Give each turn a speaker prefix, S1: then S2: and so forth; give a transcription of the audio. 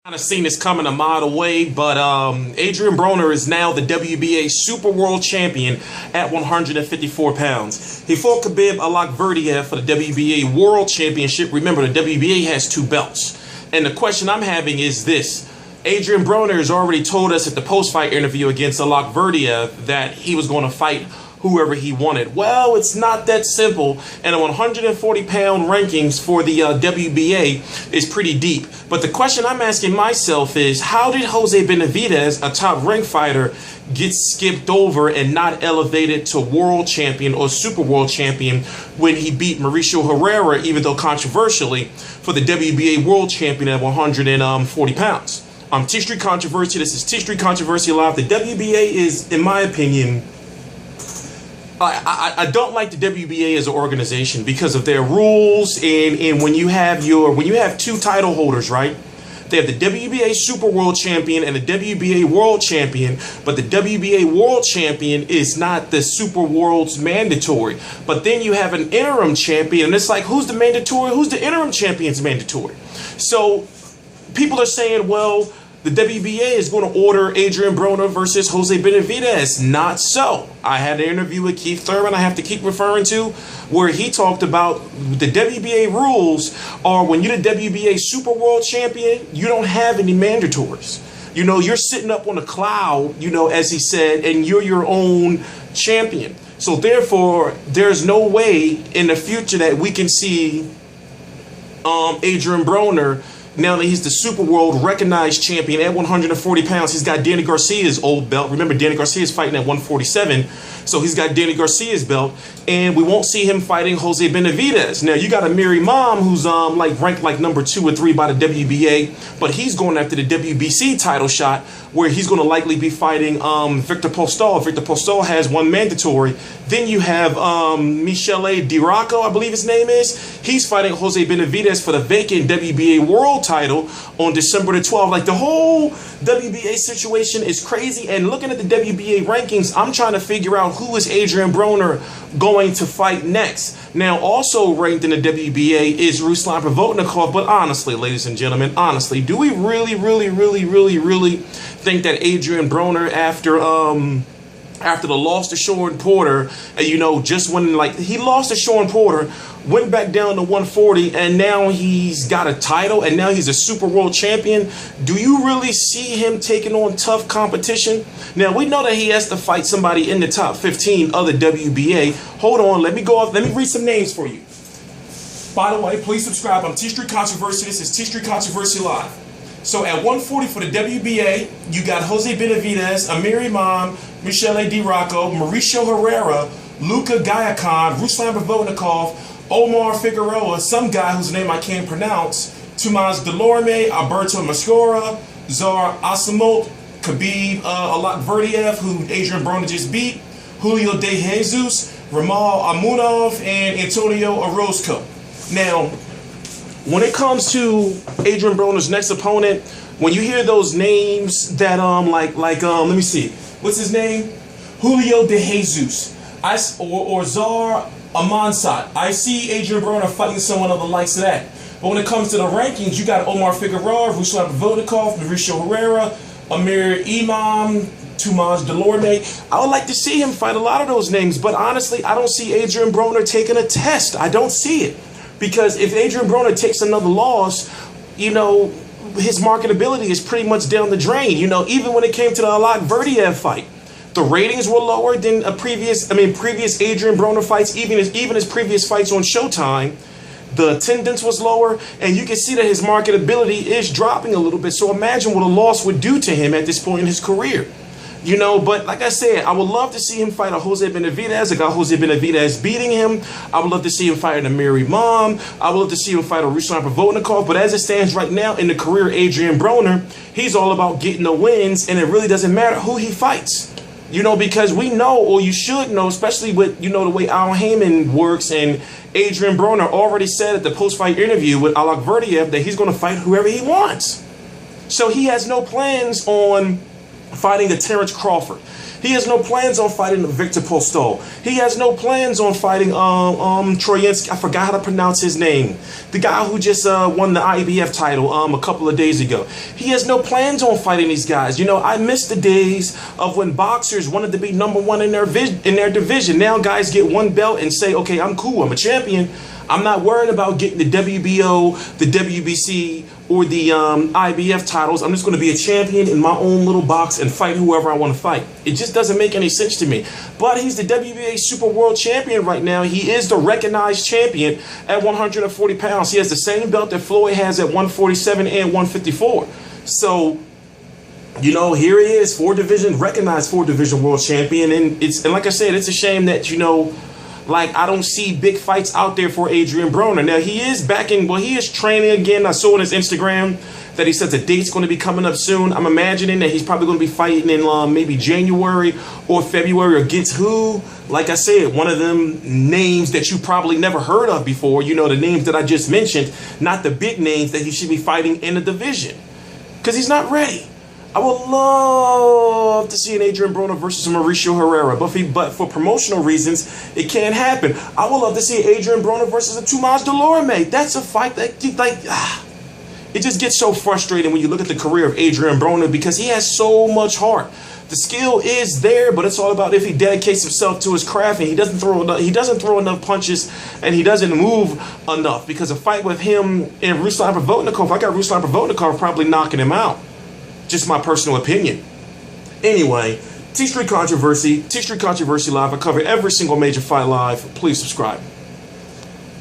S1: Kind of seen this coming a mile away, but Adrien Broner is now the WBA Super World Champion at 154 pounds. He fought Khabib Allakhverdiev for the WBA World Championship. Remember, the WBA has 2 belts. And the question I'm having is this. Adrien Broner has already told us at the post-fight interview against Allakhverdiev that he was going to fight whoever he wanted. Well, it's not that simple, and the 140-pound rankings for the WBA is pretty deep. But the question I'm asking myself is, how did Jose Benavidez, a top-ranked fighter, get skipped over and not elevated to world champion or super world champion when he beat Mauricio Herrera, even though controversially, for the WBA world champion at 140 pounds? T Street Controversy. This is T Street Controversy Live. The WBA is, in my opinion, I don't like the WBA as an organization because of their rules, and when you have 2 title holders, right? They have the WBA Super World Champion and the WBA World Champion, but the WBA World Champion is not the Super World's mandatory. But then you have an interim champion, and it's like, who's the mandatory? Who's the interim champion's mandatory? So people are saying, well, the WBA is going to order Adrien Broner versus Jose Benavidez. Not so. I had an interview with Keith Thurman I have to keep referring to, where he talked about the WBA rules are when you're the WBA Super World Champion, you don't have any mandatories. You know, you're sitting up on a cloud, you know, as he said, and you're your own champion. So therefore, there's no way in the future that we can see Adrien Broner, now that he's the Super World recognized champion at 140 pounds. He's got Danny Garcia's old belt. Remember, Danny Garcia's fighting at 147. So he's got Danny Garcia's belt. And we won't see him fighting Jose Benavidez. Now, you got Amir Imam, who's ranked like number 2 or 3 by the WBA. But he's going after the WBC title shot, where he's going to likely be fighting Victor Postol. Victor Postol has 1 mandatory. Then you have Michele DiRocco, I believe his name is. He's fighting Jose Benavidez for the vacant WBA World title on December the 12th. Like, the whole WBA situation is crazy. And looking at the WBA rankings, I'm trying to figure out who is Adrien Broner going to fight next. Now, also ranked in the WBA is Ruslan Provodnikov. But honestly, ladies and gentlemen, honestly, do we really think that Adrien Broner, after the loss to Shawn Porter, you know, just when, like, he lost to Shawn Porter, went back down to 140, and now he's got a title, and now he's a Super World Champion. Do you really see him taking on tough competition? Now, we know that he has to fight somebody in the top 15 of the WBA. Hold on, let me read some names for you. By the way, please subscribe. I'm T Street Controversy. This is T Street Controversy Live. So at 140 for the WBA, you got Jose Benavidez, Amir Imam, Michele DiRocco, Mauricio Herrera, Luka Gaiacan, Ruslan Provodnikov, Omar Figueroa, some guy whose name I can't pronounce, Tomas Delorme, Alberto Mascora, Zar Asimov, Khabib Allakhverdiev, who Adrien Broner just beat, Julio De Jesus, Ramal Amunov, and Antonio Orozco. Now, when it comes to Adrien Broner's next opponent, when you hear those names that let me see, what's his name? Julio De Jesus, or Zar Amansat. I see Adrien Broner fighting someone of the likes of that. But when it comes to the rankings, you got Omar Figueroa, Ruslan Provodnikov, Mauricio Herrera, Amir Imam, Tomas Delorme. I would like to see him fight a lot of those names, but honestly, I don't see Adrien Broner taking a test. I don't see it. Because if Adrien Broner takes another loss, you know, his marketability is pretty much down the drain. You know, even when it came to the Allakhverdiev fight, the ratings were lower than previous Adrien Broner fights, even his previous fights on Showtime. The attendance was lower, and you can see that his marketability is dropping a little bit. So imagine what a loss would do to him at this point in his career. You know, but like I said, I would love to see him fight a Jose Benavidez. I got Jose Benavidez beating him. I would love to see him fight an Amir Imam. I would love to see him fight a Ruslan Provodnikov. But as it stands right now in the career of Adrien Broner, he's all about getting the wins, and it really doesn't matter who he fights. You know, because we know, or you should know, especially with, you know, the way Al Heyman works, and Adrien Broner already said at the post-fight interview with Allakhverdiev that he's going to fight whoever he wants. So he has no plans on fighting a Terrence Crawford. He has no plans on fighting Victor Postol. He has no plans on fighting Troyansky. I forgot how to pronounce his name. The guy who just won the IBF title a couple of days ago. He has no plans on fighting these guys. You know, I miss the days of when boxers wanted to be #1 in their division. Now guys get one belt and say, okay, I'm cool, I'm a champion. I'm not worried about getting the WBO, the WBC, or the IBF titles. I'm just going to be a champion in my own little box and fight whoever I want to fight. It just doesn't make any sense to me. But he's the WBA Super World Champion right now. He is the recognized champion at 140 pounds. He has the same belt that Floyd has at 147 and 154. So, you know, here he is, recognized 4-division world champion. And like I said, it's a shame that, you know, like, I don't see big fights out there for Adrien Broner. Now, he is he is training again. I saw on his Instagram that he said the date's going to be coming up soon. I'm imagining that he's probably going to be fighting in maybe January or February against who? Like I said, one of them names that you probably never heard of before. You know, the names that I just mentioned, not the big names that he should be fighting in the division. Because he's not ready. I would love to see an Adrien Broner versus Mauricio Herrera, but for promotional reasons, it can't happen. I would love to see Adrien Broner versus a Tomas Delorme. That's a fight that, it just gets so frustrating when you look at the career of Adrien Broner because he has so much heart. The skill is there, but it's all about if he dedicates himself to his craft and he doesn't throw enough punches and he doesn't move enough. Because a fight with him and Ruslan Provodnikov, I got Ruslan Provodnikov probably knocking him out. Just my personal opinion. Anyway, T Street Controversy Live. I cover every single major fight live. Please subscribe.